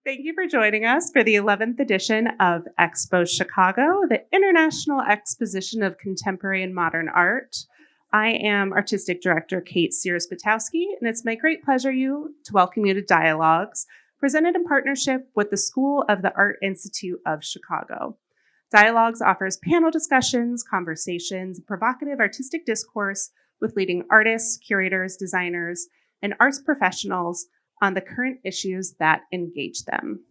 Thank you for joining us for the 11th edition of Expo Chicago, the International Exposition of Contemporary and Modern Art. I am Artistic Director Kate Sears-Patowski, and it's my great pleasure to welcome you to Dialogues, presented in partnership with the School of the Art Institute of Chicago. Dialogues offers panel discussions, conversations, and provocative artistic discourse with leading artists, curators, designers, and arts professionals on the current issues that engage them.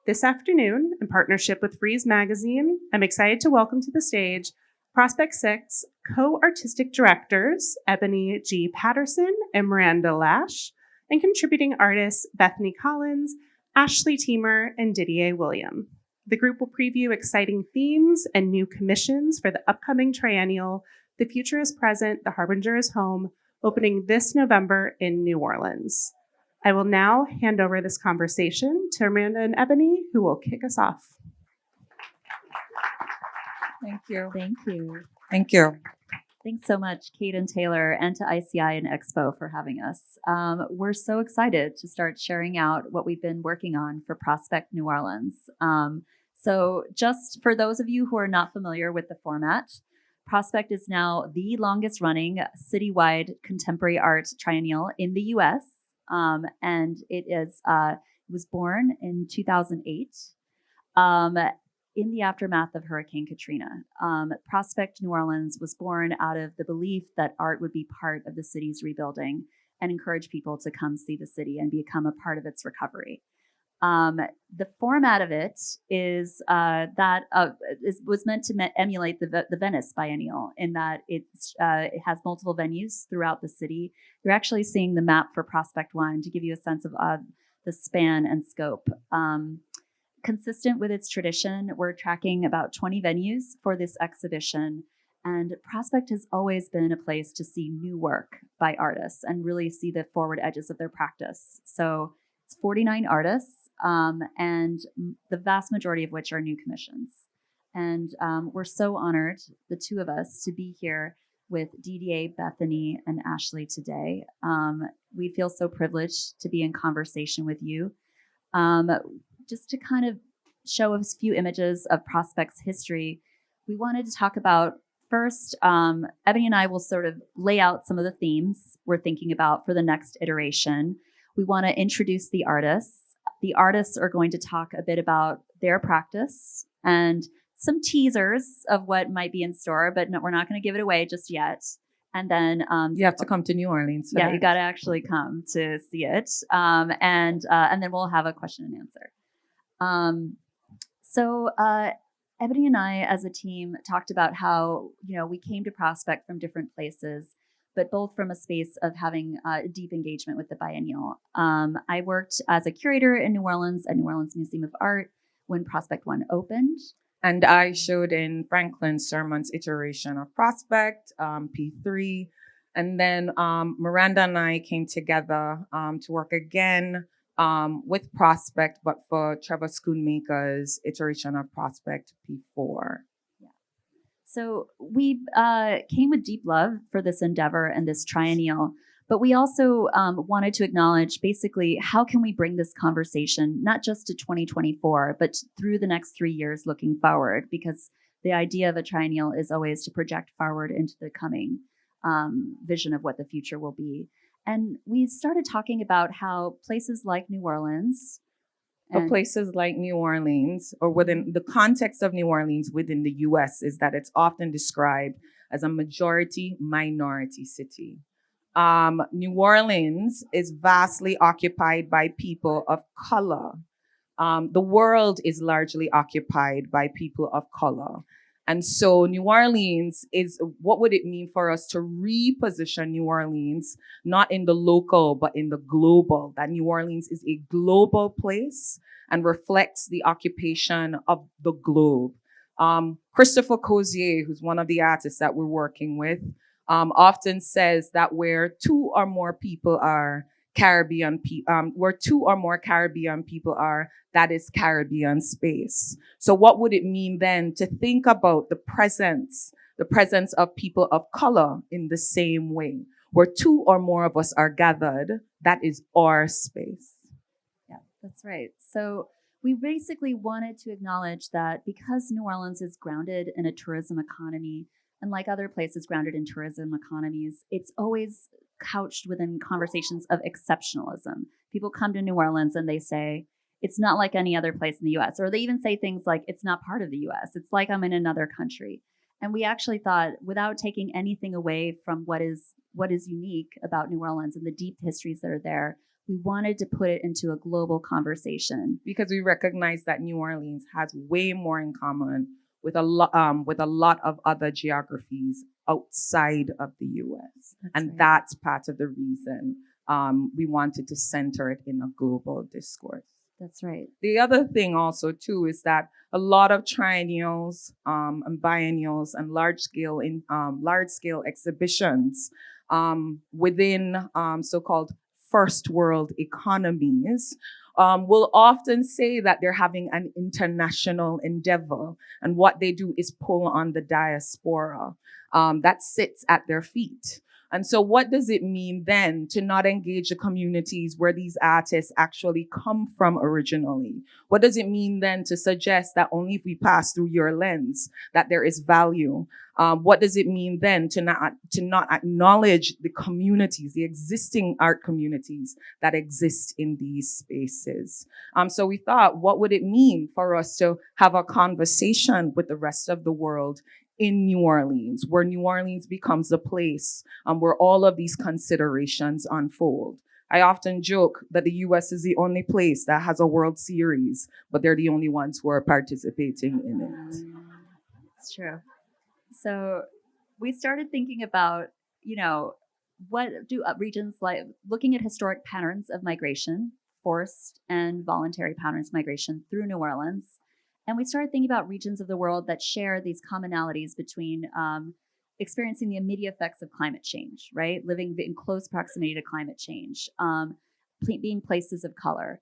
This afternoon, in partnership with Frieze Magazine, I'm excited to welcome to the stage Prospect.6 co-artistic directors Ebony G. Patterson and Miranda Lash, and contributing artists Bethany Collins, Ashley Teamer, and Didier William. The group will preview exciting themes and new commissions for the upcoming triennial The Future is Present, The Harbinger is Home, opening this November in New Orleans. I will now hand over this conversation to Miranda and Ebony, who will kick us off. Thank you. Thank you. Thank you. Thanks so much, Kate and Taylor, and to ICI and Expo for having us. We're so excited to start sharing out what we've been working on for Prospect New Orleans. So just for those of you who are not familiar with the format, Prospect is now the longest running citywide contemporary art triennial in the US. And it was born in 2008 in the aftermath of Hurricane Katrina. Prospect New Orleans was born out of the belief that art would be part of the city's rebuilding and encourage people to come see the city and become a part of its recovery. The format of it is was meant to emulate the Venice Biennial in that it has multiple venues throughout the city. You're actually seeing the map for Prospect 1 to give you a sense of the span and scope. Consistent with its tradition, we're tracking about 20 venues for this exhibition. And Prospect has always been a place to see new work by artists and really see the forward edges of their practice. So it's 49 artists, and the vast majority of which are new commissions. And we're so honored, the two of us, to be here with Didier, Bethany, and Ashley today. We feel so privileged to be in conversation with you. Just to kind of show a few images of Prospect's history, we wanted to talk about first, Ebony and I will sort of lay out some of the themes we're thinking about for the next iteration. We want to introduce the artists. The artists are going to talk a bit about their practice and some teasers of what might be in store, but no, we're not going to give it away just yet. And then you have to come to New Orleans. Yeah, you got to actually come to see it. And then we'll have a question and answer. So Ebony and I, as a team, talked about how we came to Prospect from different places, but both from a space of having deep engagement with the biennial. I worked as a curator in New Orleans at New Orleans Museum of Art when Prospect 1 opened. And I showed in Franklin Sermon's iteration of Prospect, P3. And then Miranda and I came together to work again with Prospect, but for Trevor Schoonmaker's iteration of Prospect, P4. So we came with deep love for this endeavor and this triennial, but we also wanted to acknowledge basically how can we bring this conversation not just to 2024, but through the next 3 years looking forward, because the idea of a triennial is always to project forward into the coming vision of what the future will be. And we started talking about how places like New Orleans, for places like New Orleans, or within the context of New Orleans within the US, is that it's often described as a majority-minority city. New Orleans is vastly occupied by people of color. The world is largely occupied by people of color. And so New Orleans is, what would it mean for us to reposition New Orleans, not in the local, but in the global, that New Orleans is a global place and reflects the occupation of the globe. Christopher Cozier, who's one of the artists that we're working with, often says that where two or more people are, where two or more Caribbean people are, that is Caribbean space. So what would it mean then to think about the presence of people of color in the same way? Where two or more of us are gathered, that is our space. Yeah. That's right. So we basically wanted to acknowledge that because New Orleans is grounded in a tourism economy, and like other places grounded in tourism economies, it's always couched within conversations of exceptionalism. People come to New Orleans and they say, it's not like any other place in the US. Or they even say things like, it's not part of the US. It's like I'm in another country. And we actually thought, without taking anything away from what is unique about New Orleans and the deep histories that are there, we wanted to put it into a global conversation. Because we recognize that New Orleans has way more in common with a lot of other geographies outside of the U.S. And that's part of the reason we wanted to center it in a global discourse. That's right. The other thing also too is that a lot of triennials and biennials and large scale exhibitions within so-called first world economies will often say that they're having an international endeavor, and what they do is pull on the diaspora that sits at their feet. And so what does it mean then to not engage the communities where these artists actually come from originally? What does it mean then to suggest that only if we pass through your lens that there is value? What does it mean then to not acknowledge the communities, the existing art communities that exist in these spaces? So we thought, what would it mean for us to have a conversation with the rest of the world in New Orleans, where New Orleans becomes a place where all of these considerations unfold? I often joke that the US is the only place that has a World Series, but they're the only ones who are participating in it. It's true. So we started thinking about, what do regions like, looking at historic patterns of migration, forced and voluntary patterns of migration through New Orleans. And we started thinking about regions of the world that share these commonalities between experiencing the immediate effects of climate change, right? Living in close proximity to climate change, being places of color,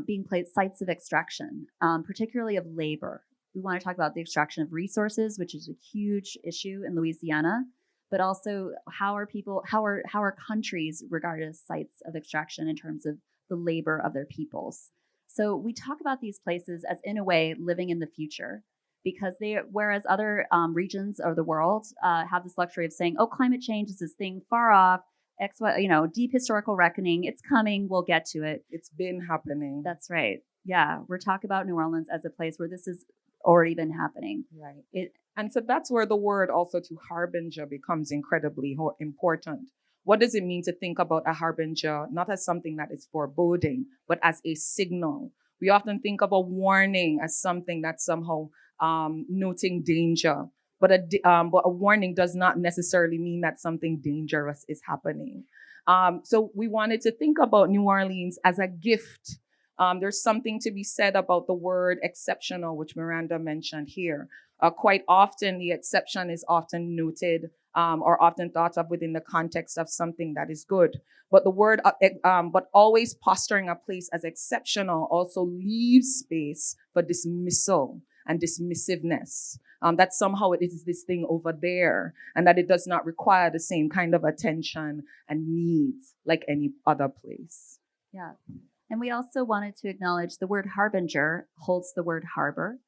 being sites of extraction, particularly of labor. We want to talk about the extraction of resources, which is a huge issue in Louisiana, but also how are countries regarded as sites of extraction in terms of the labor of their peoples. So we talk about these places as, in a way, living in the future, because whereas other regions of the world have this luxury of saying, oh, climate change is this thing far off, deep historical reckoning, it's coming, we'll get to it. It's been happening. That's right. Yeah, we're talking about New Orleans as a place where this has already been happening. Right. And so that's where the word also to harbinger becomes incredibly important. What does it mean to think about a harbinger not as something that is foreboding, but as a signal? We often think of a warning as something that's somehow noting danger, but a warning does not necessarily mean that something dangerous is happening. So we wanted to think about New Orleans as a gift. There's something to be said about the word exceptional, which Miranda mentioned here. Quite often, the exception is often noted or often thought of within the context of something that is good. But the word, but always posturing a place as exceptional also leaves space for dismissal and dismissiveness. That somehow it is this thing over there, and that it does not require the same kind of attention and needs like any other place. Yeah. And we also wanted to acknowledge the word harbinger holds the word harbor.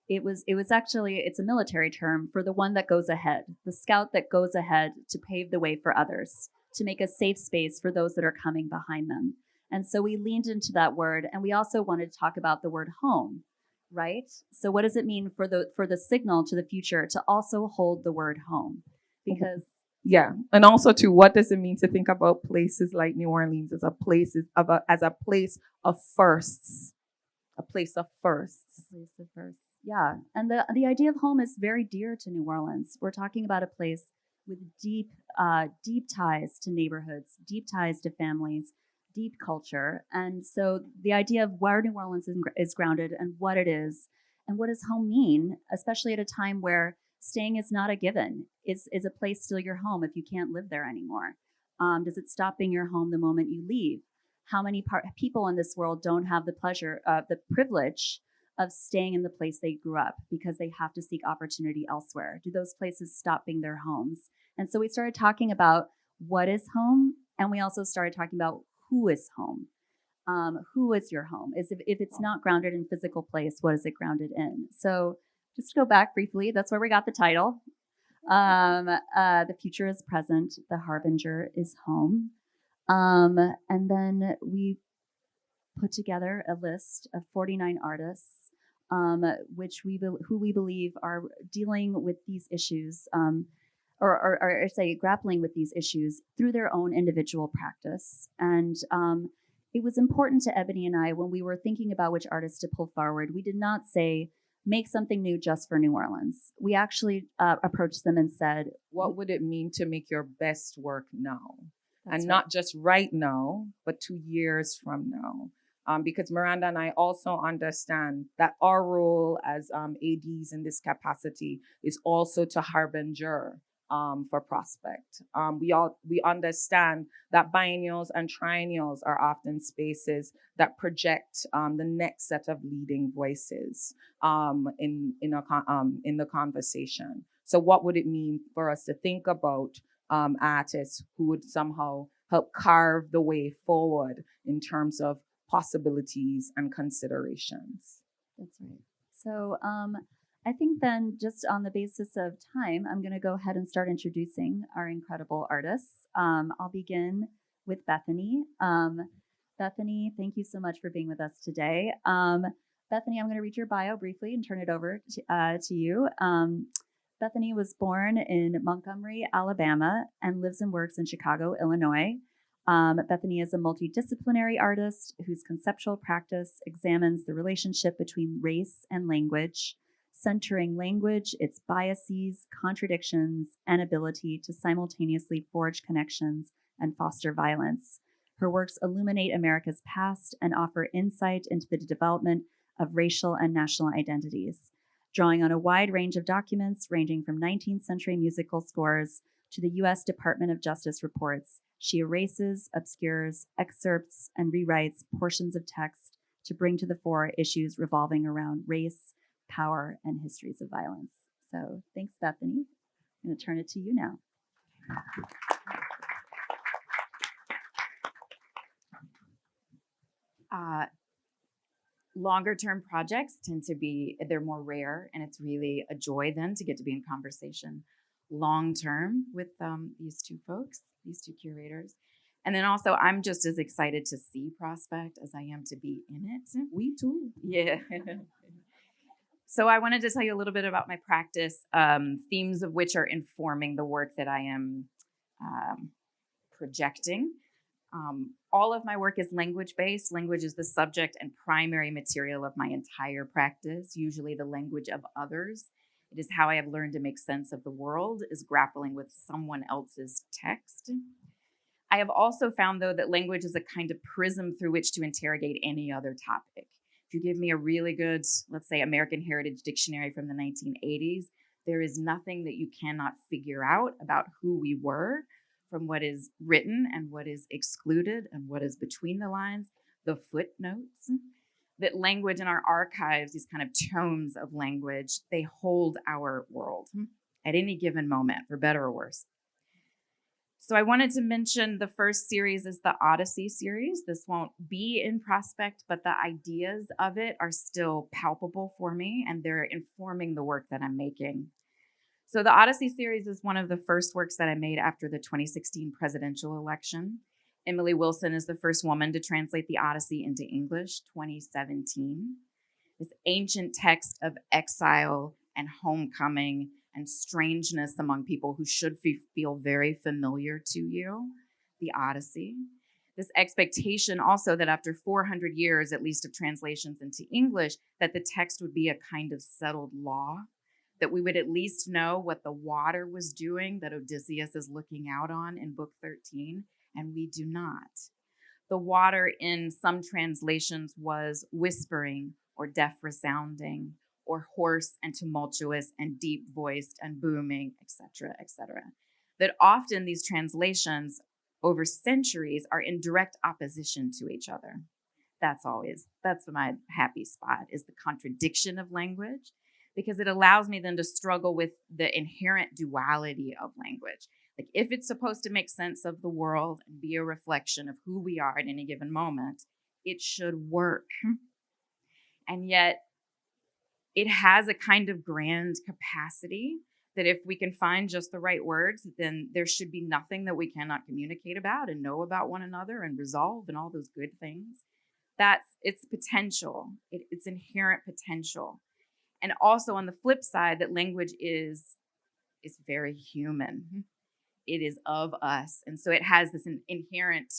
It was actually, it's a military term for the one that goes ahead, the scout that goes ahead to pave the way for others, to make a safe space for those that are coming behind them. And so we leaned into that word, and we also wanted to talk about the word home, right? So what does it mean for the signal to the future to also hold the word home? Because yeah, and also too, what does it mean to think about places like New Orleans as a place of firsts, a place of firsts. A place of firsts. Yeah, and the idea of home is very dear to New Orleans. We're talking about a place with deep ties to neighborhoods, deep ties to families, deep culture. And so the idea of where New Orleans is grounded and what it is, and what does home mean, especially at a time where staying is not a given. Is a place still your home if you can't live there anymore? Does it stop being your home the moment you leave? How many people in this world don't have the privilege of staying in the place they grew up because they have to seek opportunity elsewhere? Do those places stop being their homes? And so we started talking about what is home, and we also started talking about who is home. who is your home? If it's not grounded in physical place, what is it grounded in? So just to go back briefly, that's where we got the title. The future is present. The harbinger is home. And then we put together a list of 49 artists, who we believe are dealing with these issues, or say grappling with these issues through their own individual practice. And it was important to Ebony and I, when we were thinking about which artists to pull forward, we did not say, make something new just for New Orleans. We actually approached them and said, what would it mean to make your best work now? That's And not just right now, but 2 years from now. Because Miranda and I also understand that our role as ADs in this capacity is also to harbinger for Prospect. We understand that biennials and triennials are often spaces that project the next set of leading voices in the conversation. So what would it mean for us to think about artists who would somehow help carve the way forward in terms of possibilities and considerations? That's right. So I think then, just on the basis of time, I'm going to go ahead and start introducing our incredible artists. I'll begin with Bethany. Bethany, thank you so much for being with us today. Bethany, I'm going to read your bio briefly and turn it over to you. Bethany was born in Montgomery, Alabama, and lives and works in Chicago, Illinois. Bethany is a multidisciplinary artist whose conceptual practice examines the relationship between race and language, centering language, its biases, contradictions, and ability to simultaneously forge connections and foster violence. Her works illuminate America's past and offer insight into the development of racial and national identities, drawing on a wide range of documents ranging from 19th century musical scores to the U.S. Department of Justice reports. She erases, obscures, excerpts, and rewrites portions of text to bring to the fore issues revolving around race, power, and histories of violence. So thanks, Bethany. I'm going to turn it to you now. Longer term projects they're more rare, and it's really a joy then to get to be in conversation long term with these two folks, these two curators. And then also, I'm just as excited to see Prospect as I am to be in it. We too. Yeah. So I wanted to tell you a little bit about my practice, themes of which are informing the work that I am projecting. All of my work is language-based. Language is the subject and primary material of my entire practice, usually the language of others. It is how I have learned to make sense of the world, is grappling with someone else's text. I have also found, though, that language is a kind of prism through which to interrogate any other topic. If you give me a really good, let's say, American Heritage Dictionary from the 1980s, there is nothing that you cannot figure out about who we were, from what is written and what is excluded and what is between the lines, the footnotes. That language in our archives, these kind of tomes of language, they hold our world at any given moment, for better or worse. So I wanted to mention the first series is the Odyssey series. This won't be in Prospect, but the ideas of it are still palpable for me, and they're informing the work that I'm making. So the Odyssey series is one of the first works that I made after the 2016 presidential election. Emily Wilson is the first woman to translate the Odyssey into English, 2017. This ancient text of exile and homecoming and strangeness among people who should feel very familiar to you, the Odyssey. This expectation also that after 400 years, at least, of translations into English, that the text would be a kind of settled law, that we would at least know what the water was doing that Odysseus is looking out on in Book 13, and we do not. The water in some translations was whispering or deaf resounding or hoarse and tumultuous and deep-voiced and booming, etc., etc. That often these translations over centuries are in direct opposition to each other. That's my happy spot, is the contradiction of language, because it allows me then to struggle with the inherent duality of language. Like, if it's supposed to make sense of the world and be a reflection of who we are at any given moment, it should work. And yet it has a kind of grand capacity that if we can find just the right words, then there should be nothing that we cannot communicate about and know about one another and resolve and all those good things. That's its potential, its inherent potential. And also on the flip side, that language is very human. It is of us. And so it has this inherent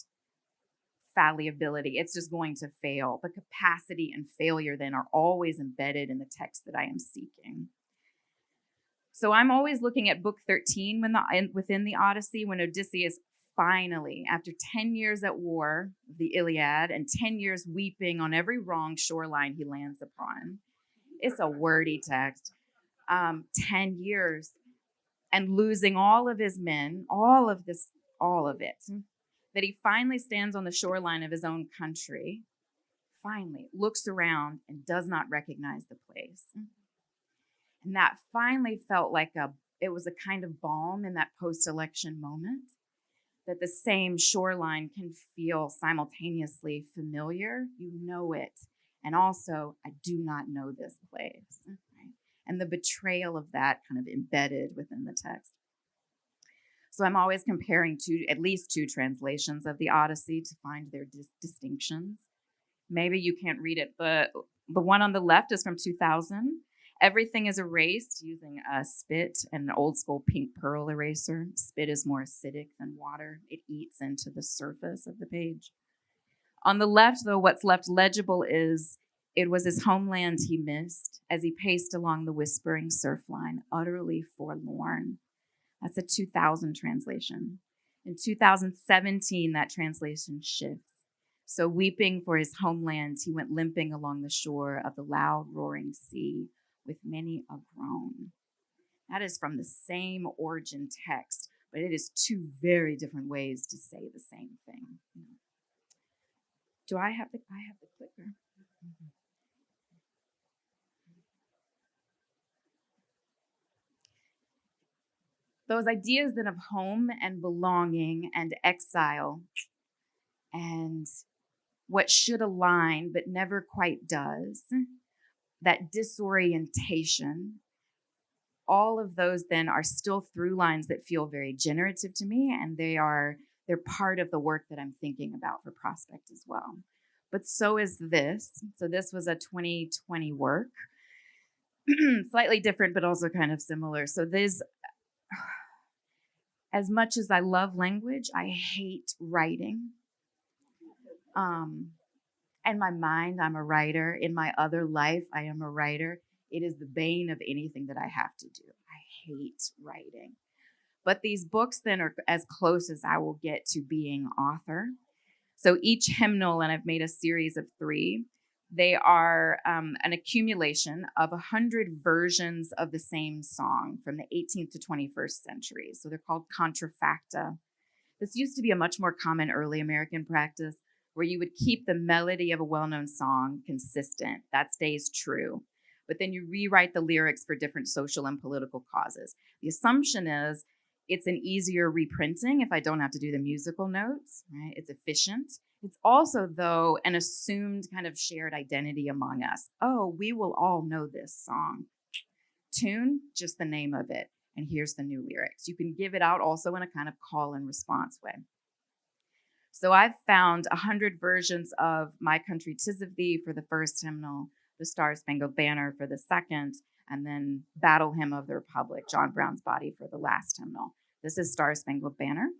fallibility. It's just going to fail. But capacity and failure then are always embedded in the text that I am seeking. So I'm always looking at book 13 within the Odyssey, when Odysseus finally, after 10 years at war, the Iliad, and 10 years weeping on every wrong shoreline he lands upon. It's a wordy text. 10 years and losing all of his men, all of it, that he finally stands on the shoreline of his own country, finally looks around and does not recognize the place. And that finally felt like it was a kind of balm in that post-election moment, that the same shoreline can feel simultaneously familiar. You know it. And also, I do not know this place. Right? And the betrayal of that kind of embedded within the text. So I'm always comparing at least two translations of the Odyssey to find their distinctions. Maybe you can't read it, but the one on the left is from 2000. Everything is erased using a spit and an old school pink pearl eraser. Spit is more acidic than water. It eats into the surface of the page. On the left, though, what's left legible is, it was his homeland he missed as he paced along the whispering surf line, utterly forlorn. That's a 2000 translation. In 2017, that translation shifts. So weeping for his homeland, he went limping along the shore of the loud roaring sea with many a groan. That is from the same origin text, but it is two very different ways to say the same thing. Do I have the clicker? Mm-hmm. Those ideas then of home and belonging and exile and what should align but never quite does, that disorientation, all of those then are still through lines that feel very generative to me, and they're part of the work that I'm thinking about for Prospect as well. But so is this. So this was a 2020 work, slightly different, but also kind of similar. So this, as much as I love language, I hate writing. In my mind, I'm a writer. In my other life, I am a writer. It is the bane of anything that I have to do. I hate writing. But these books then are as close as I will get to being author. So each hymnal, and I've made a series of 3, they are an accumulation of 100 versions of the same song from the 18th to 21st centuries. So they're called contrafacta. This used to be a much more common early American practice, where you would keep the melody of a well-known song consistent. That stays true. But then you rewrite the lyrics for different social and political causes. The assumption is it's an easier reprinting if I don't have to do the musical notes, right? It's efficient. It's also, though, an assumed kind of shared identity among us. Oh, we will all know this song. Tune, just the name of it. And here's the new lyrics. You can give it out also in a kind of call and response way. So I've found 100 versions of My Country 'Tis of Thee for the first hymnal, the Star Spangled Banner for the second, and then Battle Hymn of the Republic, John Brown's Body, for the last hymnal. This is Star Spangled Banner.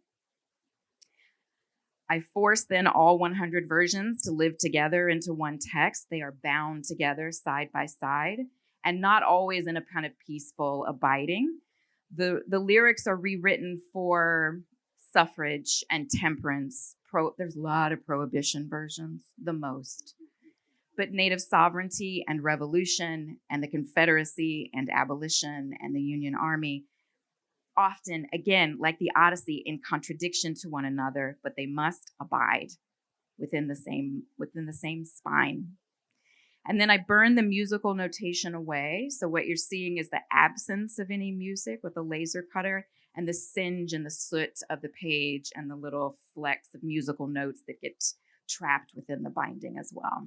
I force then all 100 versions to live together into one text. They are bound together side by side, and not always in a kind of peaceful abiding. The lyrics are rewritten for suffrage and temperance. There's a lot of prohibition versions, the most. But native sovereignty and revolution and the Confederacy and abolition and the Union Army, often, again, like the Odyssey, in contradiction to one another, but they must abide within the same spine. And then I burn the musical notation away. So what you're seeing is the absence of any music with a laser cutter, and the singe and the soot of the page and the little flecks of musical notes that get trapped within the binding as well.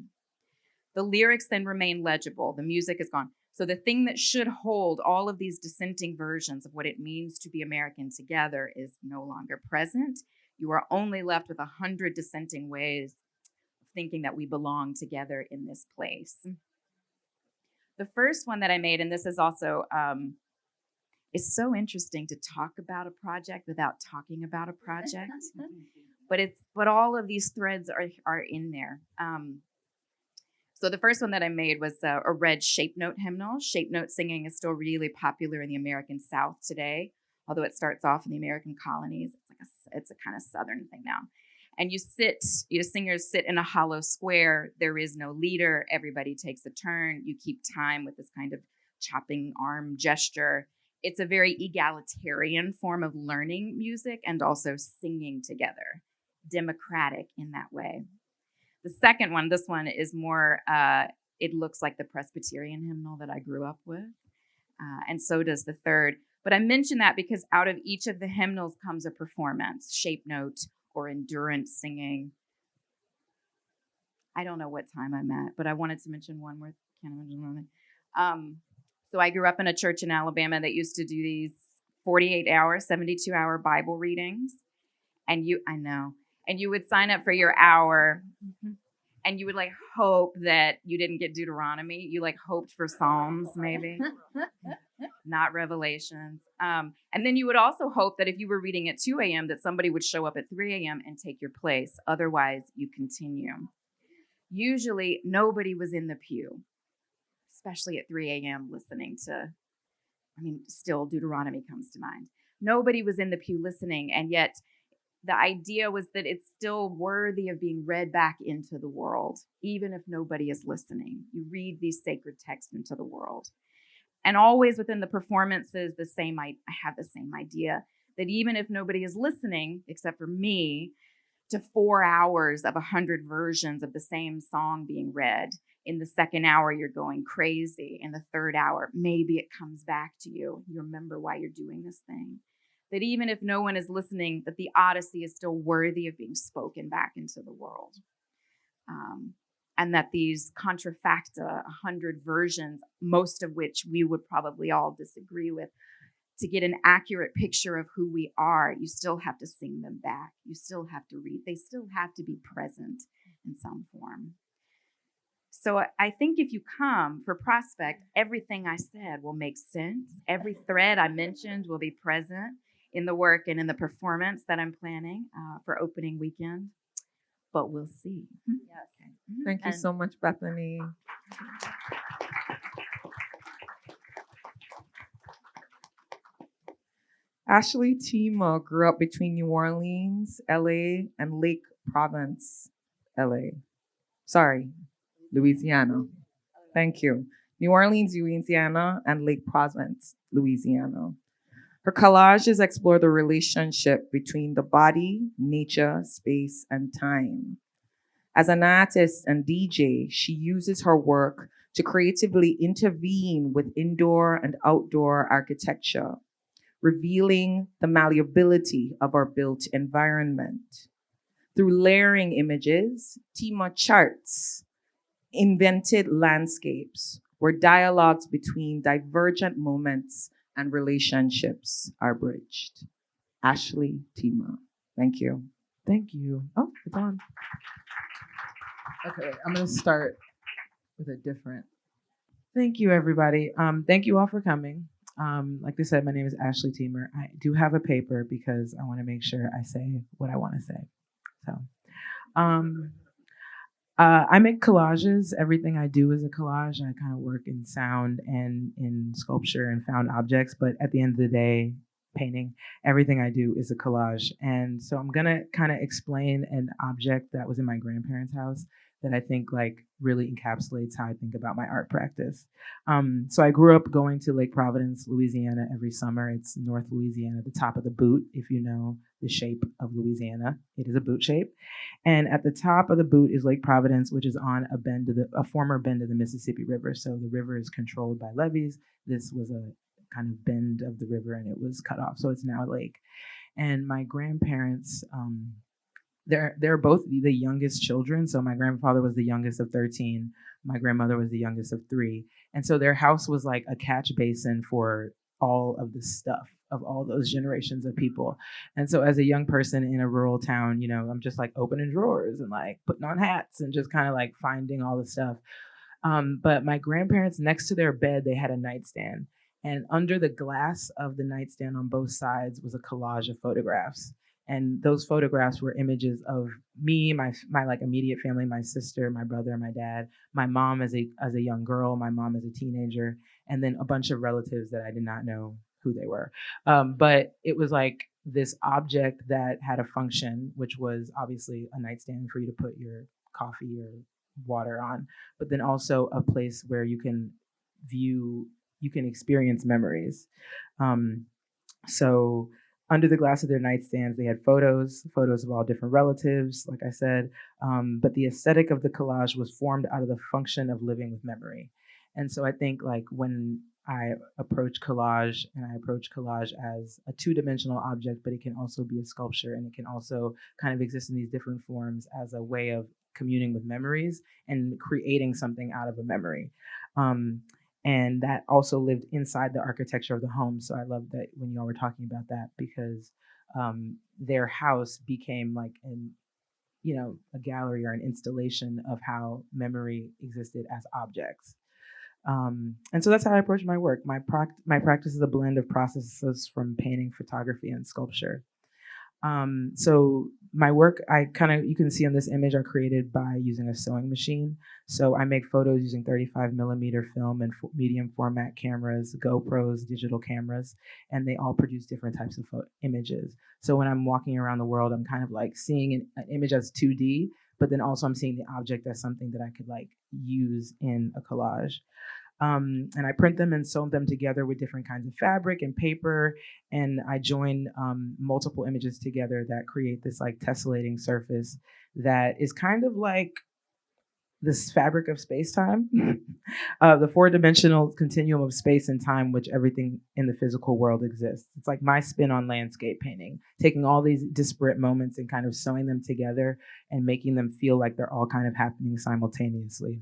The lyrics then remain legible. The music is gone. So the thing that should hold all of these dissenting versions of what it means to be American together is no longer present. You are only left with 100 dissenting ways of thinking that we belong together in this place. The first one that I made, and this is also, it's so interesting to talk about a project without talking about a project, but all of these threads are in there. So the first one that I made was a red shape note hymnal. Shape note singing is still really popular in the American South today, although it starts off in the American colonies. It's a kind of Southern thing now. And singers sit in a hollow square. There is no leader. Everybody takes a turn. You keep time with this kind of chopping arm gesture. It's a very egalitarian form of learning music and also singing together, democratic in that way. The second one, this one is more, it looks like the Presbyterian hymnal that I grew up with, and so does the third. But I mention that because out of each of the hymnals comes a performance, shape note or endurance singing. I don't know what time I'm at, but I wanted to mention one more. Can't imagine one. So I grew up in a church in Alabama that used to do these 48-hour, 72-hour Bible readings. And you would sign up for your hour, and you would like hope that you didn't get Deuteronomy. You like hoped for Psalms, maybe, not Revelations. And then you would also hope that if you were reading at 2 a.m., that somebody would show up at 3 a.m. and take your place. Otherwise, you continue. Usually, nobody was in the pew, especially at 3 a.m. listening to, still Deuteronomy comes to mind. Nobody was in the pew listening, and yet the idea was that it's still worthy of being read back into the world, even if nobody is listening. You read these sacred texts into the world. And always within the performances, I have the same idea that even if nobody is listening, except for me, to 4 hours of 100 versions of the same song being read, in the second hour, you're going crazy. In the third hour, maybe it comes back to you. You remember why you're doing this thing. That even if no one is listening, that the Odyssey is still worthy of being spoken back into the world. And that these contrafacta, 100 versions, most of which we would probably all disagree with, to get an accurate picture of who we are, you still have to sing them back. You still have to read. They still have to be present in some form. So I think if you come for Prospect, everything I said will make sense. Every thread I mentioned will be present in the work and in the performance that I'm planning for opening weekend. But we'll see. Yes. Okay. Thank you so much, Bethany. Ashley Tima grew up between New Orleans, LA, and Lake Providence, Louisiana. Thank you. New Orleans, Louisiana, and Lake Providence, Louisiana. Her collages explore the relationship between the body, nature, space, and time. As an artist and DJ, she uses her work to creatively intervene with indoor and outdoor architecture, revealing the malleability of our built environment. Through layering images, Tima charts invented landscapes where dialogues between divergent moments and relationships are bridged. Ashley Tima. Thank you. Thank you. Oh, it's on. Okay, I'm going to start with a different. Thank you, everybody. Thank you all for coming. Like they said, my name is Ashley Teamer. I do have a paper because I want to make sure I say what I want to say. So, I make collages. Everything I do is a collage. I kind of work in sound and in sculpture and found objects. But at the end of the day, painting, everything I do is a collage. And so I'm going to kind of explain an object that was in my grandparents' house that I think like really encapsulates how I think about my art practice. So I grew up going to Lake Providence, Louisiana every summer. It's North Louisiana, the top of the boot, if you know the shape of Louisiana. It is a boot shape. And at the top of the boot is Lake Providence, which is on a former bend of the Mississippi River. So the river is controlled by levees. This was a kind of bend of the river and it was cut off. So it's now a lake. And my grandparents they're both the youngest children. So my grandfather was the youngest of 13. My grandmother was the youngest of 3. And so their house was like a catch basin for all of the stuff of all those generations of people. And so as a young person in a rural town, I'm just like opening drawers and like putting on hats and just kind of like finding all the stuff. But my grandparents, next to their bed, they had a nightstand. And under the glass of the nightstand on both sides was a collage of photographs. And those photographs were images of me, my like immediate family, my sister, my brother, my dad, my mom as a young girl, my mom as a teenager, and then a bunch of relatives that I did not know who they were. But it was like this object that had a function, which was obviously a nightstand for you to put your coffee or water on, but then also a place where you can experience memories. So under the glass of their nightstands, they had photos of all different relatives, like I said, but the aesthetic of the collage was formed out of the function of living with memory. And so I think like when I approach collage as a two-dimensional object, but it can also be a sculpture, and it can also kind of exist in these different forms as a way of communing with memories and creating something out of a memory. And that also lived inside the architecture of the home. So I love that when y'all were talking about that, because their house became like a gallery or an installation of how memory existed as objects. And so that's how I approach my work. My practice is a blend of processes from painting, photography, and sculpture. So my work, you can see on this image, are created by using a sewing machine. So I make photos using 35 millimeter film and medium format cameras, GoPros, digital cameras, and they all produce different types of images. So when I'm walking around the world, I'm kind of like seeing an image as 2D, but then also I'm seeing the object as something that I could like use in a collage. And I print them and sew them together with different kinds of fabric and paper. And I join multiple images together that create this like tessellating surface that is kind of like this fabric of space-time, the 4-dimensional continuum of space and time, which everything in the physical world exists. It's like my spin on landscape painting, taking all these disparate moments and kind of sewing them together and making them feel like they're all kind of happening simultaneously.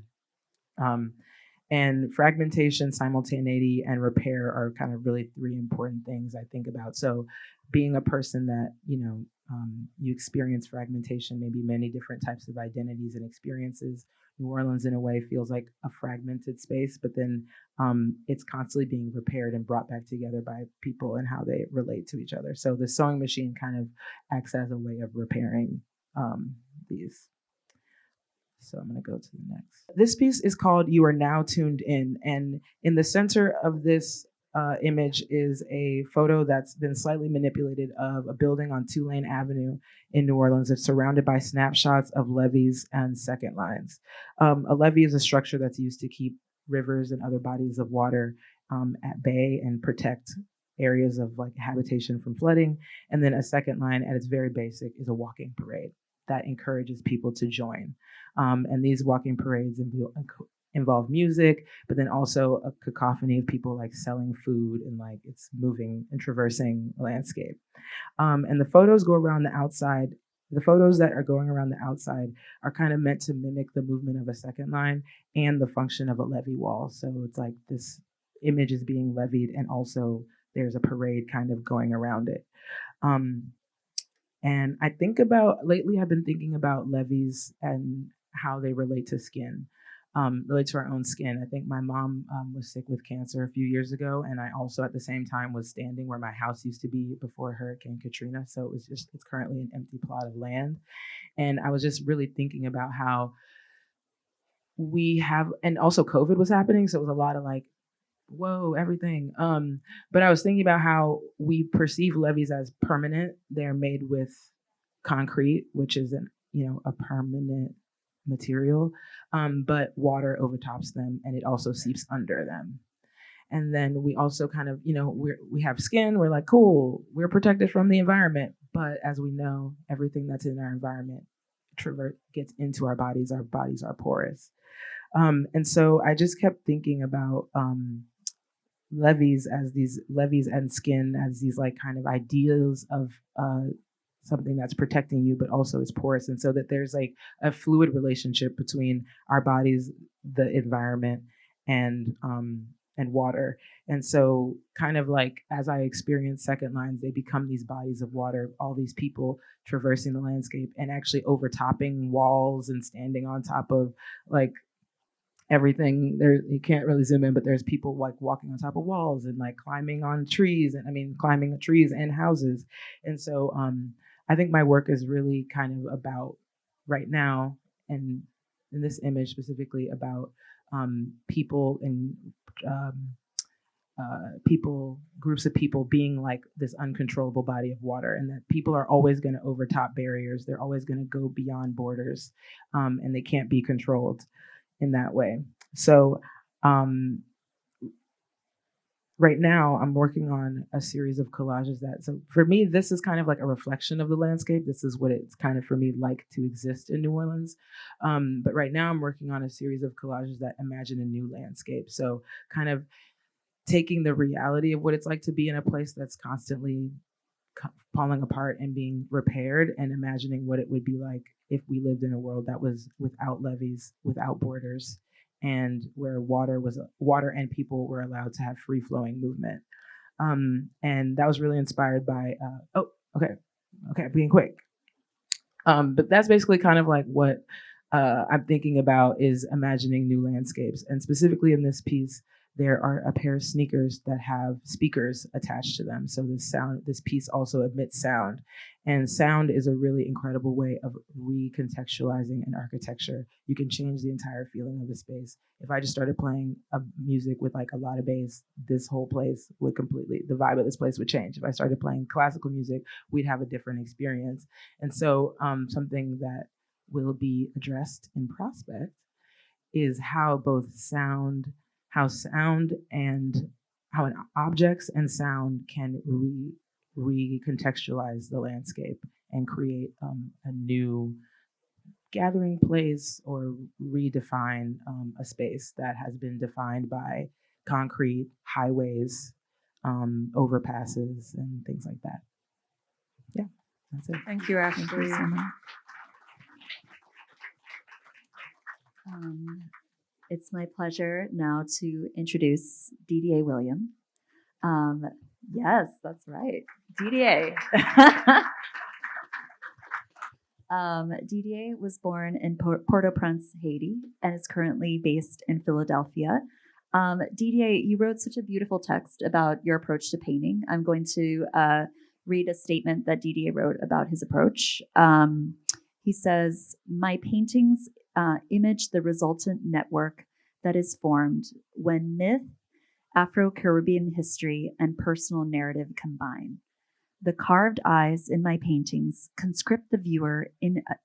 And fragmentation, simultaneity, and repair are kind of really 3 important things I think about. So being a person that, you experience fragmentation, maybe many different types of identities and experiences. New Orleans, in a way, feels like a fragmented space, but then it's constantly being repaired and brought back together by people and how they relate to each other. So the sewing machine kind of acts as a way of repairing these. So I'm going to go to the next. This piece is called You Are Now Tuned In. And in the center of this image is a photo that's been slightly manipulated of a building on Tulane Avenue in New Orleans. It's surrounded by snapshots of levees and second lines. A levee is a structure that's used to keep rivers and other bodies of water at bay and protect areas of like habitation from flooding. And then a second line, at its very basic, is a walking parade that encourages people to join. And these walking parades involve music, but then also a cacophony of people like selling food and like it's moving and traversing the landscape. And the photos go around the outside. The photos that are going around the outside are kind of meant to mimic the movement of a second line and the function of a levee wall. So it's like this image is being levied and also there's a parade kind of going around it. And I think lately I've been thinking about levees and how they relate to skin, relate to our own skin. I think my mom was sick with cancer a few years ago, and I also at the same time was standing where my house used to be before Hurricane Katrina. So it's currently an empty plot of land. And I was just really thinking about how and also COVID was happening. So it was a lot of like, whoa, everything. But I was thinking about how we perceive levees as permanent. They're made with concrete, which is a permanent material, but water overtops them and it also seeps under them. And then we also kind of, we have skin. We're like, cool, we're protected from the environment. But as we know, everything that's in our environment gets into our bodies. Our bodies are porous. And so I just kept thinking about levees and skin as these like kind of ideals of something that's protecting you, but also is porous. And so that there's like a fluid relationship between our bodies, the environment, and water. And so kind of like as I experience second lines, they become these bodies of water, all these people traversing the landscape and actually overtopping walls and standing on top of like everything. There, you can't really zoom in, but there's people like walking on top of walls and like climbing on trees, and climbing trees and houses. And so I think my work is really kind of about right now, and in this image specifically, about people and groups of people being like this uncontrollable body of water, and that people are always going to overtop barriers. They're always going to go beyond borders, and they can't be controlled in that way. So right now I'm working on a series of collages so for me, this is kind of like a reflection of the landscape. This is what it's kind of for me like to exist in New Orleans. But right now I'm working on a series of collages that imagine a new landscape. So kind of taking the reality of what it's like to be in a place that's constantly falling apart and being repaired, and imagining what it would be like if we lived in a world that was without levees, without borders, and where water and people were allowed to have free flowing movement. And that was really inspired by, being quick. But that's basically kind of like what I'm thinking about, is imagining new landscapes. And specifically in this piece, there are a pair of sneakers that have speakers attached to them. So this piece also emits sound. And sound is a really incredible way of recontextualizing an architecture. You can change the entire feeling of the space. If I just started playing music with like a lot of bass, this whole place would the vibe of this place would change. If I started playing classical music, we'd have a different experience. And so something that will be addressed in Prospect is how objects and sound can recontextualize the landscape and create a new gathering place, or redefine a space that has been defined by concrete, highways, overpasses, and things like that. Yeah, that's it. Thank you, Ashley. Thank you so much. It's my pleasure now to introduce Didier William. Yes, that's right. Didier. Didier was born in Port-au-Prince, Haiti, and is currently based in Philadelphia. Didier, you wrote such a beautiful text about your approach to painting. I'm going to read a statement that Didier wrote about his approach. He says, "My paintings image the resultant network that is formed when myth, Afro-Caribbean history, and personal narrative combine. The carved eyes in my paintings conscript the viewer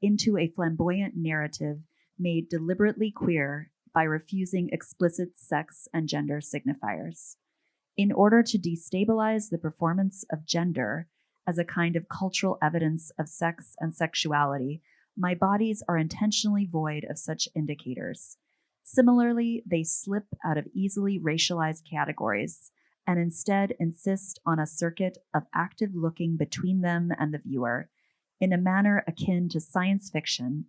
into a flamboyant narrative made deliberately queer by refusing explicit sex and gender signifiers. In order to destabilize the performance of gender as a kind of cultural evidence of sex and sexuality, my bodies are intentionally void of such indicators. Similarly, they slip out of easily racialized categories and instead insist on a circuit of active looking between them and the viewer. In a manner akin to science fiction,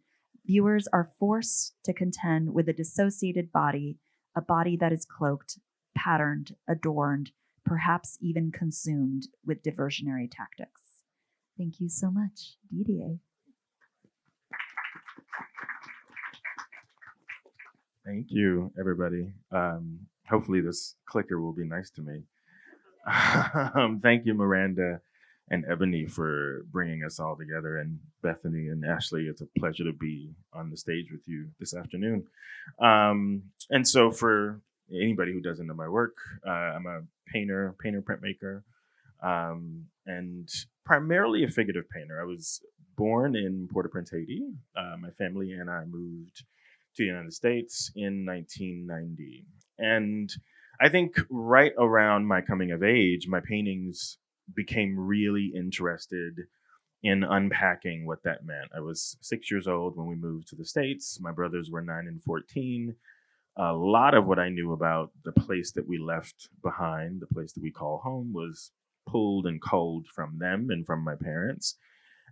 viewers are forced to contend with a dissociated body, a body that is cloaked, patterned, adorned, perhaps even consumed with diversionary tactics." Thank you so much, Didier. Thank you, everybody. Hopefully this clicker will be nice to me. Thank you, Miranda and Ebony, for bringing us all together. And Bethany and Ashley, it's a pleasure to be on the stage with you this afternoon. And so for anybody who doesn't know my work, I'm a painter, printmaker, and primarily a figurative painter. I was born in Port-au-Prince, Haiti. My family and I moved to the United States in 1990. And I think right around my coming of age, my paintings became really interested in unpacking what that meant. I was 6 years old when we moved to the States. My brothers were 9 and 14. A lot of what I knew about the place that we left behind, the place that we call home, was pulled and culled from them and from my parents.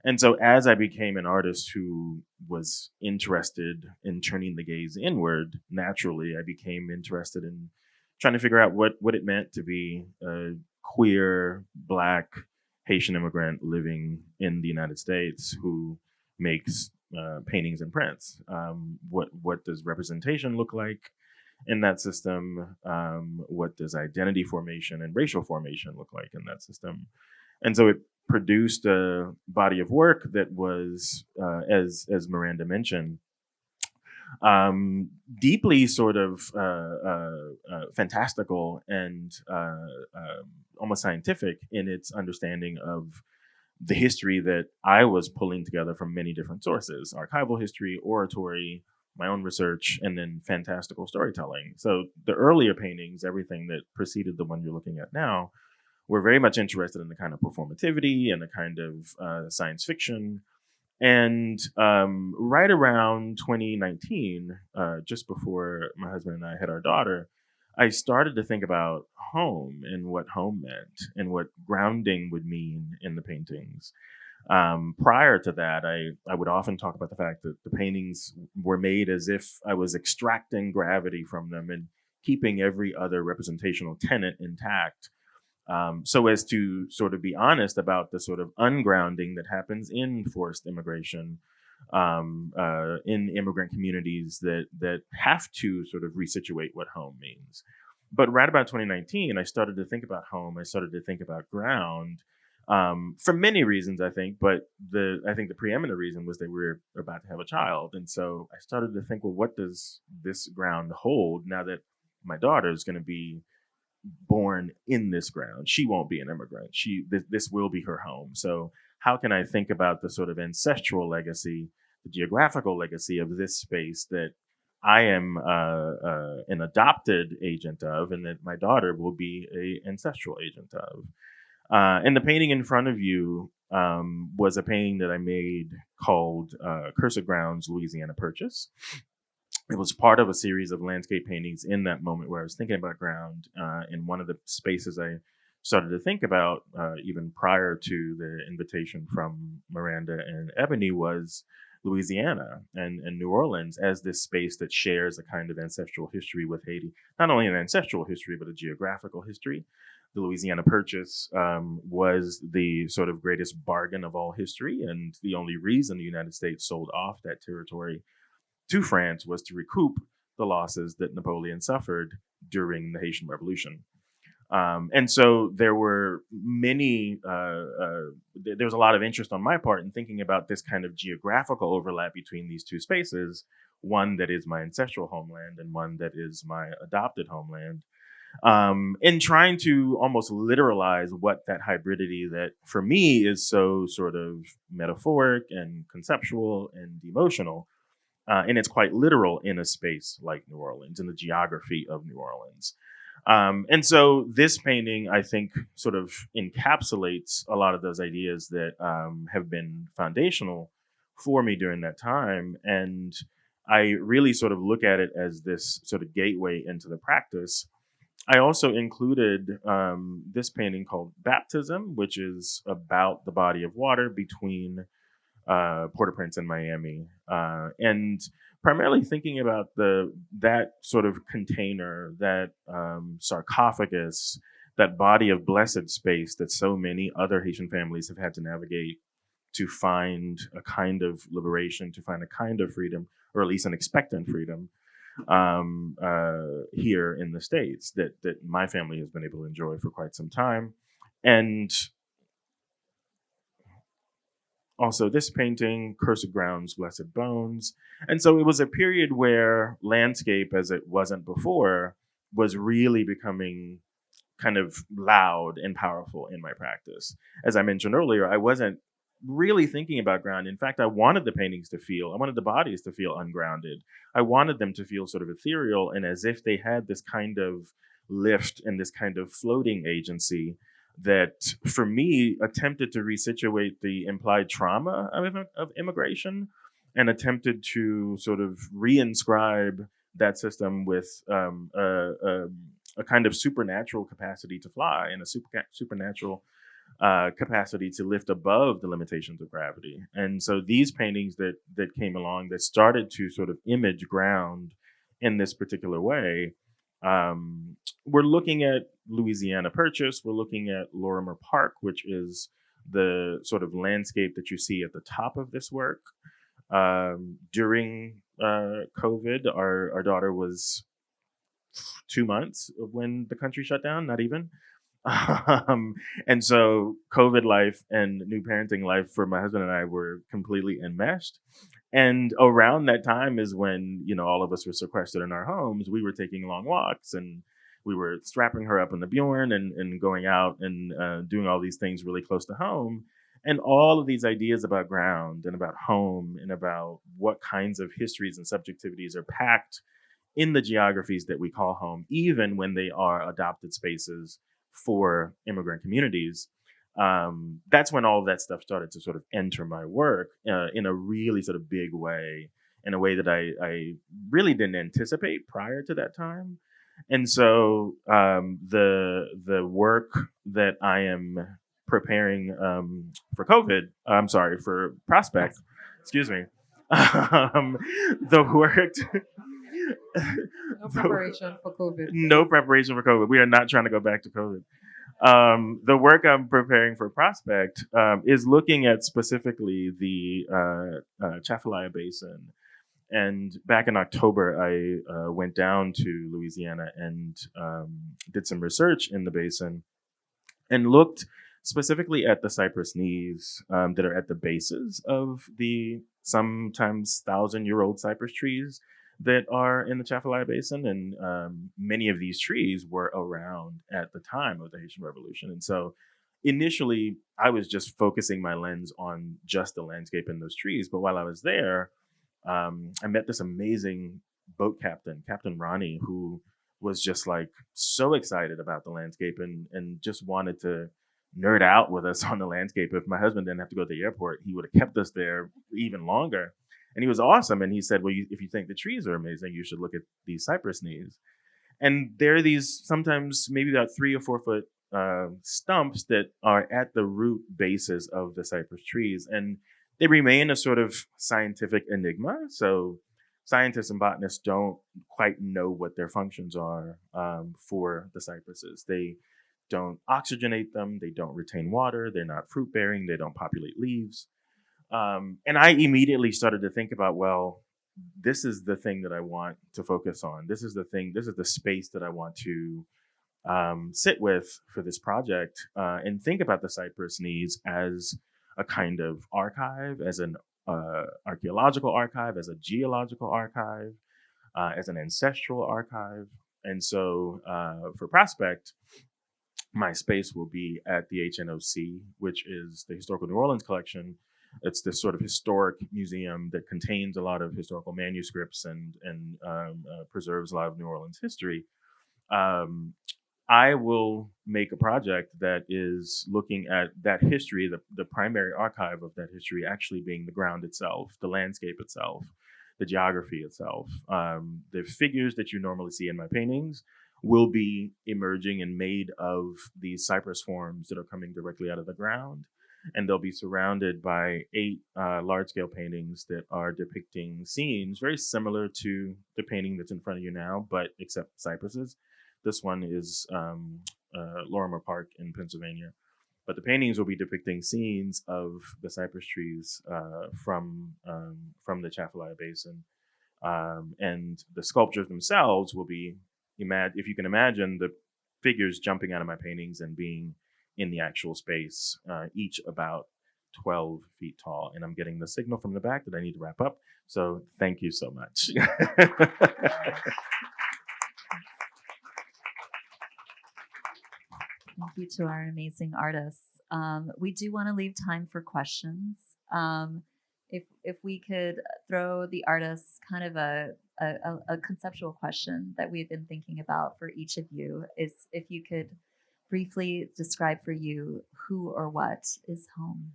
And so as I became an artist who was interested in turning the gaze inward, naturally, I became interested in trying to figure out what it meant to be a queer, Black, Haitian immigrant living in the United States who makes paintings and prints. What does representation look like in that system? What does identity formation and racial formation look like in that system? And so it produced a body of work that was, as Miranda mentioned, deeply sort of fantastical and almost scientific in its understanding of the history that I was pulling together from many different sources: archival history, oratory, my own research, and then fantastical storytelling. So the earlier paintings, everything that preceded the one you're looking at now, were very much interested in the kind of performativity and the kind of science fiction. And right around 2019, just before my husband and I had our daughter, I started to think about home and what home meant and what grounding would mean in the paintings. Prior to that, I would often talk about the fact that the paintings were made as if I was extracting gravity from them and keeping every other representational tenet intact, so as to sort of be honest about the sort of ungrounding that happens in forced immigration, in immigrant communities that have to sort of resituate what home means. But right about 2019, I started to think about home. I started to think about ground, for many reasons, I think. But I think the preeminent reason was that we were about to have a child. And so I started to think, well, what does this ground hold now that my daughter is going to be born in this ground? She won't be an immigrant. This will be her home. So how can I think about the sort of ancestral legacy, the geographical legacy of this space that I am an adopted agent of, and that my daughter will be an ancestral agent of? And the painting in front of you was a painting that I made called Cursed Grounds, Louisiana Purchase. It was part of a series of landscape paintings in that moment where I was thinking about ground. And one of the spaces I started to think about, even prior to the invitation from Miranda and Ebony, was Louisiana and New Orleans as this space that shares a kind of ancestral history with Haiti. Not only an ancestral history, but a geographical history. The Louisiana Purchase was the sort of greatest bargain of all history, and the only reason the United States sold off that territory to France was to recoup the losses that Napoleon suffered during the Haitian Revolution. And so there were many, there was a lot of interest on my part in thinking about this kind of geographical overlap between these two spaces, one that is my ancestral homeland and one that is my adopted homeland, in trying to almost literalize what that hybridity that for me is so sort of metaphoric and conceptual and emotional. And it's quite literal in a space like New Orleans, in the geography of New Orleans. And so this painting, I think, sort of encapsulates a lot of those ideas that have been foundational for me during that time. And I really sort of look at it as this sort of gateway into the practice. I also included this painting called Baptism, which is about the body of water between Port-au-Prince and Miami, and primarily thinking about that sort of container, that sarcophagus, that body of blessed space that so many other Haitian families have had to navigate to find a kind of liberation, to find a kind of freedom, or at least an expectant freedom, here in the States that my family has been able to enjoy for quite some time. And also this painting, Cursed Grounds, Blessed Bones. And so it was a period where landscape, as it wasn't before, was really becoming kind of loud and powerful in my practice. As I mentioned earlier, I wasn't really thinking about ground. In fact, I wanted the bodies to feel ungrounded. I wanted them to feel sort of ethereal and as if they had this kind of lift and this kind of floating agency that, for me, attempted to resituate the implied trauma of immigration and attempted to sort of reinscribe that system with a kind of supernatural capacity to fly and a supernatural capacity to lift above the limitations of gravity. And so these paintings that came along that started to sort of image ground in this particular way, we're looking at Louisiana Purchase, we're looking at Lorimer Park, which is the sort of landscape that you see at the top of this work. During COVID, our daughter was 2 months when the country shut down, not even. And so COVID life and new parenting life for my husband and I were completely enmeshed. And around that time is when, all of us were sequestered in our homes. We were taking long walks and we were strapping her up in the Bjorn and going out and doing all these things really close to home. And all of these ideas about ground and about home and about what kinds of histories and subjectivities are packed in the geographies that we call home, even when they are adopted spaces for immigrant communities. That's when all of that stuff started to sort of enter my work in a really sort of big way, in a way that I really didn't anticipate prior to that time. And so the work that I am preparing for Prospect, excuse me, the work. No preparation for COVID. No preparation for COVID. We are not trying to go back to COVID. The work I'm preparing for Prospect is looking at specifically the Chafalaya Basin. And back in October, I went down to Louisiana and did some research in the basin and looked specifically at the cypress knees that are at the bases of the sometimes 1,000-year-old cypress trees that are in the Chafalaya Basin. And many of these trees were around at the time of the Haitian Revolution. And so initially, I was just focusing my lens on just the landscape and those trees. But while I was there, I met this amazing boat captain, Captain Ronnie, who was just like so excited about the landscape and just wanted to nerd out with us on the landscape. If my husband didn't have to go to the airport, he would have kept us there even longer. And he was awesome. And he said, well, if you think the trees are amazing, you should look at these cypress knees. And there are these sometimes maybe about 3 or 4 foot stumps that are at the root bases of the cypress trees. And they remain a sort of scientific enigma. So scientists and botanists don't quite know what their functions are for the cypresses. They don't oxygenate them. They don't retain water. They're not fruit bearing. They don't populate leaves. And I immediately started to think about, well, this is the thing that I want to focus on. This is the space that I want to sit with for this project and think about the cypress knees as a kind of archive, as an archaeological archive, as a geological archive, as an ancestral archive. And so for Prospect, my space will be at the HNOC, which is the Historical New Orleans Collection. It's this sort of historic museum that contains a lot of historical manuscripts and preserves a lot of New Orleans history. I will make a project that is looking at that history, the primary archive of that history actually being the ground itself, the landscape itself, the geography itself. The figures that you normally see in my paintings will be emerging and made of these cypress forms that are coming directly out of the ground. And they'll be surrounded by 8 large-scale paintings that are depicting scenes very similar to the painting that's in front of you now, but except cypresses. This one is Lorimer Park in Pennsylvania. But the paintings will be depicting scenes of the cypress trees from the Chafalaya Basin. And the sculptures themselves will be, if you can imagine, the figures jumping out of my paintings and being in the actual space, each about 12 feet tall. And I'm getting the signal from the back that I need to wrap up. So thank you so much. Thank you to our amazing artists. We do want to leave time for questions. If we could throw the artists kind of a conceptual question that we've been thinking about for each of you is if you could briefly describe for you who or what is home.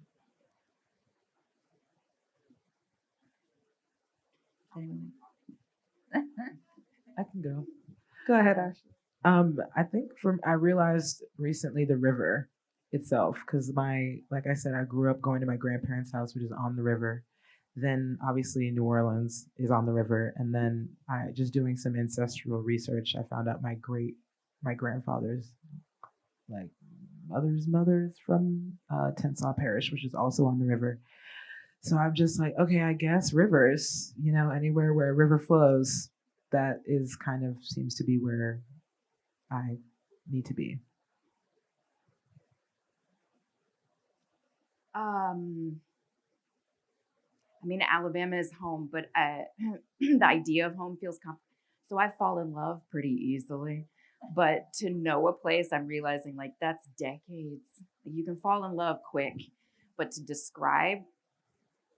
Anyone? I can go. Go ahead, Ash. I think I realized recently the river itself, because like I said, I grew up going to my grandparents' house, which is on the river. Then obviously New Orleans is on the river, and then I just doing some ancestral research, I found out my grandfather's like mothers from Tensaw Parish, which is also on the river. So I'm just like, okay, I guess rivers, anywhere where a river flows, that is kind of seems to be where I need to be. I mean, Alabama is home, but the idea of home feels so I fall in love pretty easily. But to know a place, I'm realizing like that's decades. You can fall in love quick, but to describe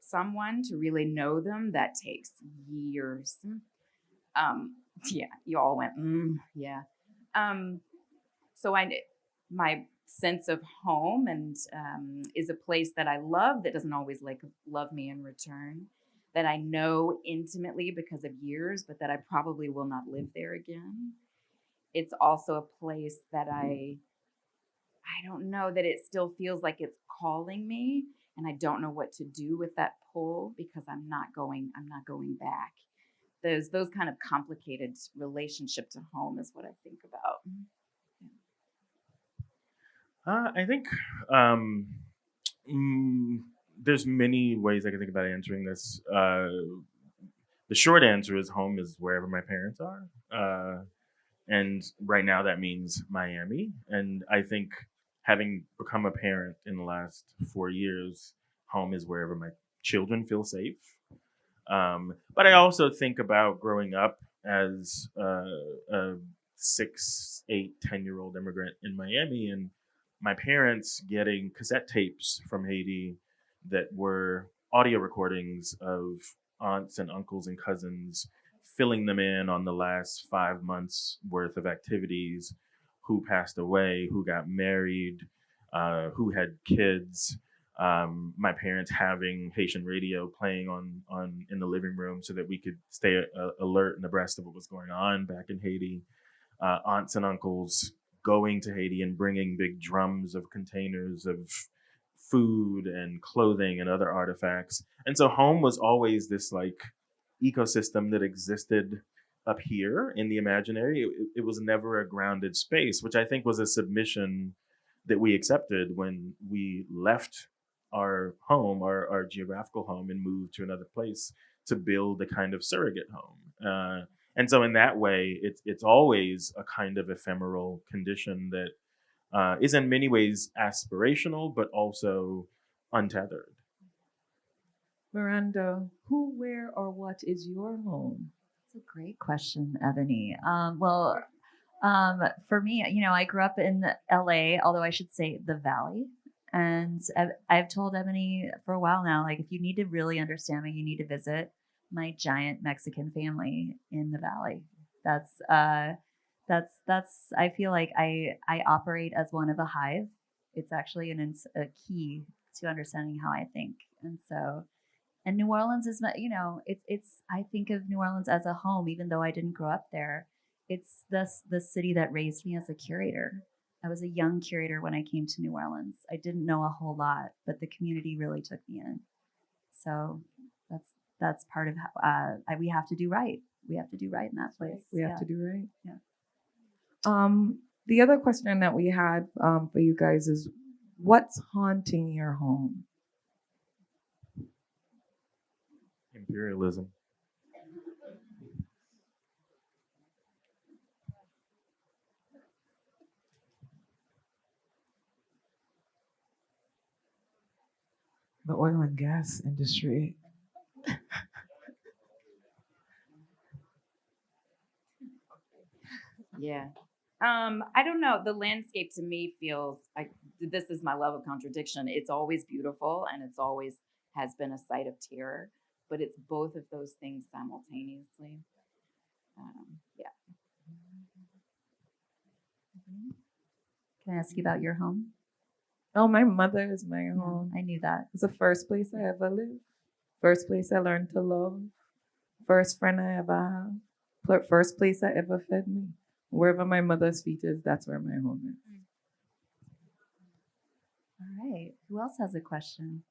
someone, to really know them, that takes years. Yeah, you all went, yeah. So my sense of home and is a place that I love that doesn't always love me in return, that I know intimately because of years, but that I probably will not live there again. It's also a place that I don't know, that it still feels like it's calling me, and I don't know what to do with that pull because I'm not going back. Those kind of complicated relationship to home is what I think about. I think there's many ways I can think about answering this. The short answer is home is wherever my parents are. And right now that means Miami. And I think having become a parent in the last 4 years, home is wherever my children feel safe. But I also think about growing up as a 6, 8, 10-year-old immigrant in Miami, and my parents getting cassette tapes from Haiti that were audio recordings of aunts and uncles and cousins, filling them in on the last 5 months worth of activities, who passed away, who got married, who had kids. My parents having Haitian radio playing on in the living room so that we could stay alert and abreast of what was going on back in Haiti. Aunts and uncles going to Haiti and bringing big drums of containers of food and clothing and other artifacts. And so home was always this like ecosystem that existed up here in the imaginary. It was never a grounded space, which I think was a submission that we accepted when we left our home, our geographical home, and moved to another place to build a kind of surrogate home. And so in that way, it's always a kind of ephemeral condition that is in many ways aspirational, but also untethered. Miranda, who, where, or what is your home? That's a great question, Ebony. For me, I grew up in LA, although I should say the Valley. And I've told Ebony for a while now, like, if you need to really understand me, you need to visit my giant Mexican family in the Valley. That's I feel like I operate as one of a hive. It's actually a key to understanding how I think. And New Orleans is, it's I think of New Orleans as a home, even though I didn't grow up there. It's the city that raised me as a curator. I was a young curator when I came to New Orleans. I didn't know a whole lot, but the community really took me in. So that's part of how we have to do right. We have to do right in that place. We have to do right. Yeah. The other question that we had for you guys is, what's haunting your home? Imperialism. The oil and gas industry. Yeah. I don't know. The landscape to me feels like, this is my love of contradiction. It's always beautiful and it's always has been a site of terror, but it's both of those things simultaneously. Yeah. Can I ask you about your home? Oh, my mother is my home. I knew that. It's the first place I ever lived. First place I learned to love. First friend I ever had. First place that ever fed me. Wherever my mother's feet is, that's where my home is. All right. Who else has a question?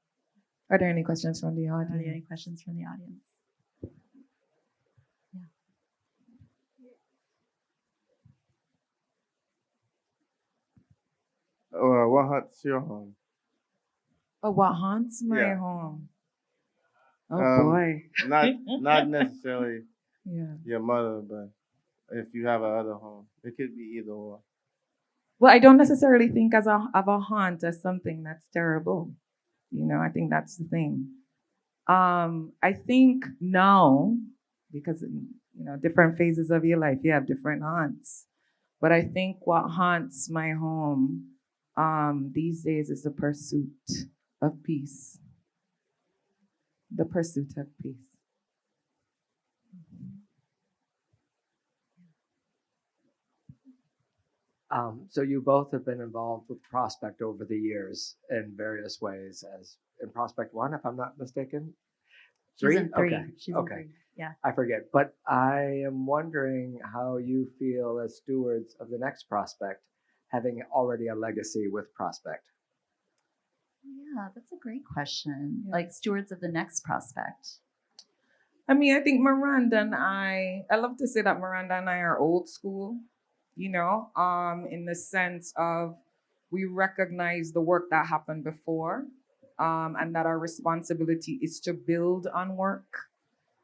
Are there any questions from the Are there any audience? questions from the audience? What haunts your home? Oh, what haunts my Yeah. home? Oh Um, boy. Not necessarily Yeah. your mother, but if you have another home, it could be either or. Well, I don't necessarily think of a haunt as something that's terrible. I think that's the thing. I think now, because different phases of your life, you have different haunts. But I think what haunts my home these days is the pursuit of peace. The pursuit of peace. So you both have been involved with Prospect over the years in various ways, as in Prospect 1, if I'm not mistaken. She's in 3. Okay. She's Okay. in 3. Yeah. I forget, but I am wondering how you feel as stewards of the next Prospect, having already a legacy with Prospect. Yeah, that's a great question. Yeah. Like stewards of the next prospect. I mean, I think Miranda and I love to say that Miranda and I are old school, in the sense of we recognize the work that happened before, and that our responsibility is to build on work.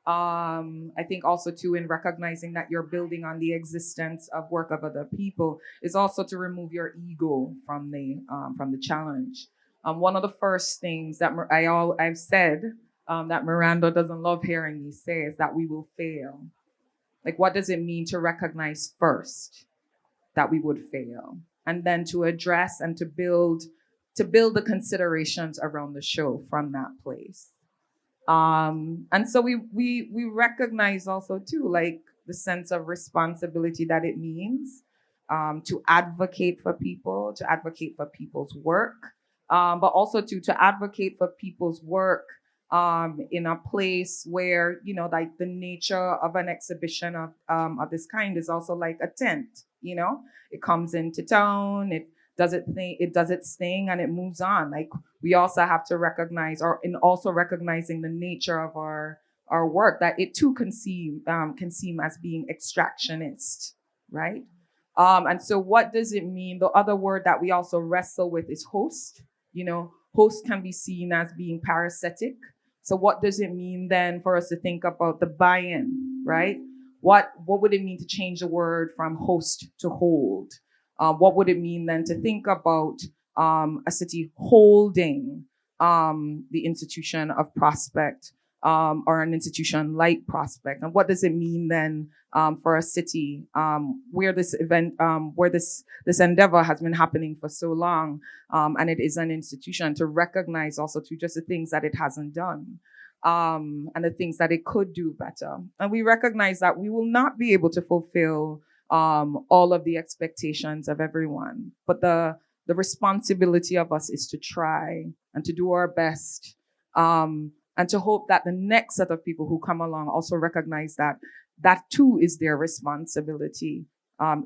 I think also too, in recognizing that you're building on the existence of work of other people, is also to remove your ego from the challenge. One of the first things that I've said that Miranda doesn't love hearing me say is that we will fail. Like, what does it mean to recognize first that we would fail, and then to address and to build the considerations around the show from that place. And so we recognize also too, like, the sense of responsibility that it means to advocate for people, to advocate for people's work, but also to advocate for people's work in a place where, like, the nature of an exhibition of this kind is also like a tent. It comes into town, it does its thing, and it moves on. Like, we also have to recognize, or in also recognizing the nature of our work, that it too can seem as being extractionist, right? And so what does it mean? The other word that we also wrestle with is host. Host can be seen as being parasitic. So what does it mean then for us to think about the buy-in, right? What would it mean to change the word from host to hold? What would it mean then to think about a city holding the institution of Prospect, or an institution like Prospect? And what does it mean then for a city where this event, where this endeavor has been happening for so long, and it is an institution, to recognize also to just the things that it hasn't done, and the things that it could do better. And we recognize that we will not be able to fulfill all of the expectations of everyone, but the responsibility of us is to try and to do our best, and to hope that the next set of people who come along also recognize that too is their responsibility,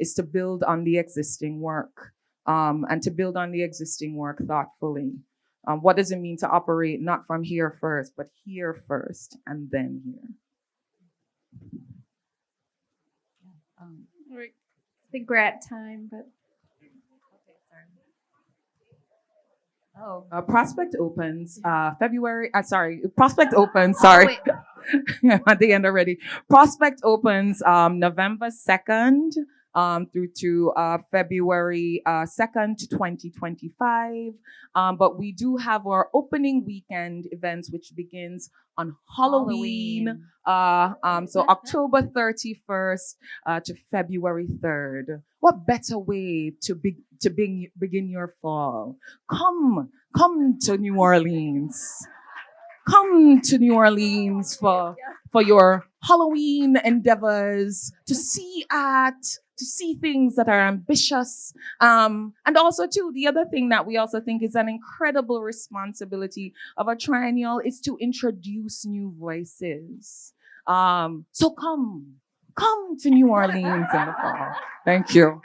is to build on the existing work, and to build on the existing work thoughtfully. What does it mean to operate not from here first, but here first and then here? I think we're at time, but Prospect opens February. Prospect opens. Sorry, at the end already. Prospect opens November 2nd through to February 2nd, 2025. But we do have our opening weekend events, which begins on Halloween. So October 31st to February 3rd. What better way to begin your fall? Come to New Orleans. Come to New Orleans for your Halloween endeavors, to see things that are ambitious. And also too, the other thing that we also think is an incredible responsibility of a triennial is to introduce new voices. So come to New Orleans in the fall. Thank you.